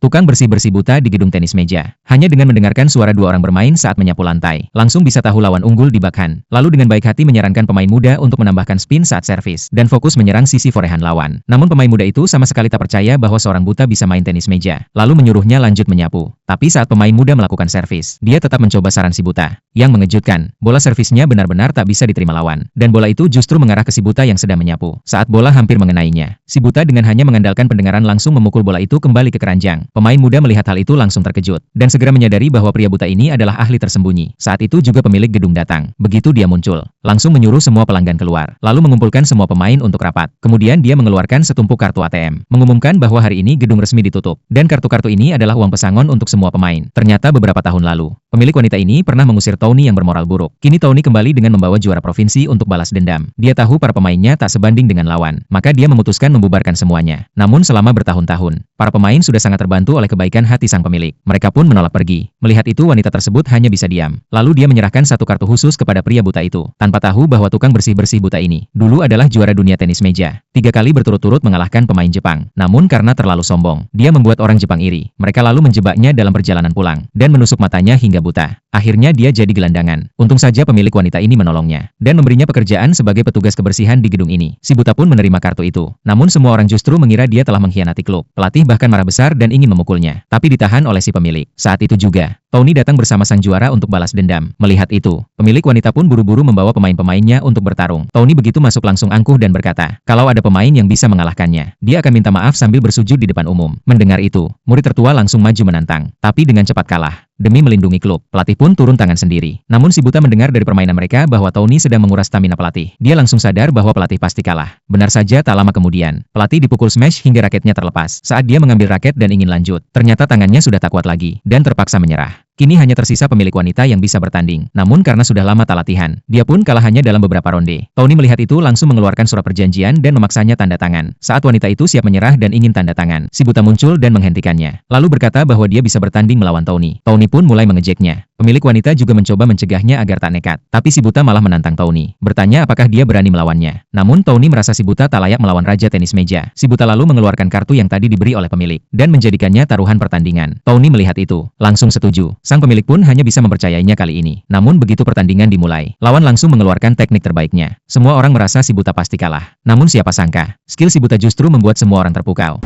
Tukang bersih-bersih buta di gedung tenis meja. Hanya dengan mendengarkan suara dua orang bermain saat menyapu lantai, langsung bisa tahu lawan unggul di backhand. Lalu dengan baik hati menyarankan pemain muda untuk menambahkan spin saat servis, dan fokus menyerang sisi forehand lawan. Namun pemain muda itu sama sekali tak percaya bahwa seorang buta bisa main tenis meja, lalu menyuruhnya lanjut menyapu. Tapi saat pemain muda melakukan servis, dia tetap mencoba saran si buta. Yang mengejutkan, bola servisnya benar-benar tak bisa diterima lawan, dan bola itu justru mengarah ke si buta yang sedang menyapu. Saat bola hampir mengenainya, si buta dengan hanya mengandalkan pendengaran langsung memukul bola itu kembali ke keranjang. Pemain muda melihat hal itu langsung terkejut, dan segera menyadari bahwa pria buta ini adalah ahli tersembunyi. Saat itu juga pemilik gedung datang. Begitu dia muncul, langsung menyuruh semua pelanggan keluar, lalu mengumpulkan semua pemain untuk rapat. Kemudian dia mengeluarkan setumpuk kartu ATM, mengumumkan bahwa hari ini gedung resmi ditutup, dan kartu-kartu ini adalah uang pesangon untuk semua pemain. Ternyata beberapa tahun lalu, pemilik wanita ini pernah mengusir Tony yang bermoral buruk. Kini Tony kembali dengan membawa juara provinsi untuk balas dendam. Dia tahu para pemainnya tak sebanding dengan lawan, maka dia memutuskan membubarkan semuanya. Namun selama bertahun-tahun, para pemain sudah sangat terbantu oleh kebaikan hati sang pemilik. Mereka pun menolak pergi. Melihat itu wanita tersebut hanya bisa diam. Lalu dia menyerahkan satu kartu khusus kepada pria buta itu, tanpa tahu bahwa tukang bersih-bersih buta ini dulu adalah juara dunia tenis meja. 3 kali berturut-turut mengalahkan pemain Jepang. Namun karena terlalu sombong, dia membuat orang Jepang iri. Mereka lalu menjebaknya dalam perjalanan pulang, dan menusuk matanya hingga buta. Akhirnya dia jadi gelandangan. Untung saja pemilik wanita ini menolongnya, dan memberinya pekerjaan sebagai petugas kebersihan di gedung ini. Si buta pun menerima kartu itu. Namun semua orang justru mengira dia telah mengkhianati klub. Pelatih bahkan marah besar dan ingin memukulnya, tapi ditahan oleh si pemilik. Saat itu juga, Tony datang bersama sang juara untuk balas dendam. Melihat itu, pemilik wanita pun buru-buru membawa pemain-pemainnya untuk bertarung. Tony begitu masuk langsung angkuh dan berkata, kalau ada pemain yang bisa mengalahkannya, dia akan minta maaf sambil bersujud di depan umum. Mendengar itu, murid tertua langsung maju menantang, tapi dengan cepat kalah. Demi melindungi klub, pelatih pun turun tangan sendiri. Namun si buta mendengar dari permainan mereka bahwa Tony sedang menguras stamina pelatih. Dia langsung sadar bahwa pelatih pasti kalah. Benar saja tak lama kemudian, pelatih dipukul smash hingga raketnya terlepas. Saat dia mengambil raket dan ingin lanjut, ternyata tangannya sudah tak kuat lagi, dan terpaksa menyerah. Kini hanya tersisa pemilik wanita yang bisa bertanding. Namun karena sudah lama tak latihan, dia pun kalah hanya dalam beberapa ronde. Tony melihat itu langsung mengeluarkan surat perjanjian dan memaksanya tanda tangan. Saat wanita itu siap menyerah dan ingin tanda tangan, si buta muncul dan menghentikannya. Lalu berkata bahwa dia bisa bertanding melawan Tony. Tony pun mulai mengejeknya. Pemilik wanita juga mencoba mencegahnya agar tak nekat. Tapi si buta malah menantang Tony, bertanya apakah dia berani melawannya. Namun Tony merasa si buta tak layak melawan raja tenis meja. Si buta lalu mengeluarkan kartu yang tadi diberi oleh pemilik, dan menjadikannya taruhan pertandingan. Tony melihat itu, langsung setuju. Sang pemilik pun hanya bisa mempercayainya kali ini. Namun begitu pertandingan dimulai, lawan langsung mengeluarkan teknik terbaiknya. Semua orang merasa si buta pasti kalah. Namun siapa sangka, skill si buta justru membuat semua orang terpukau.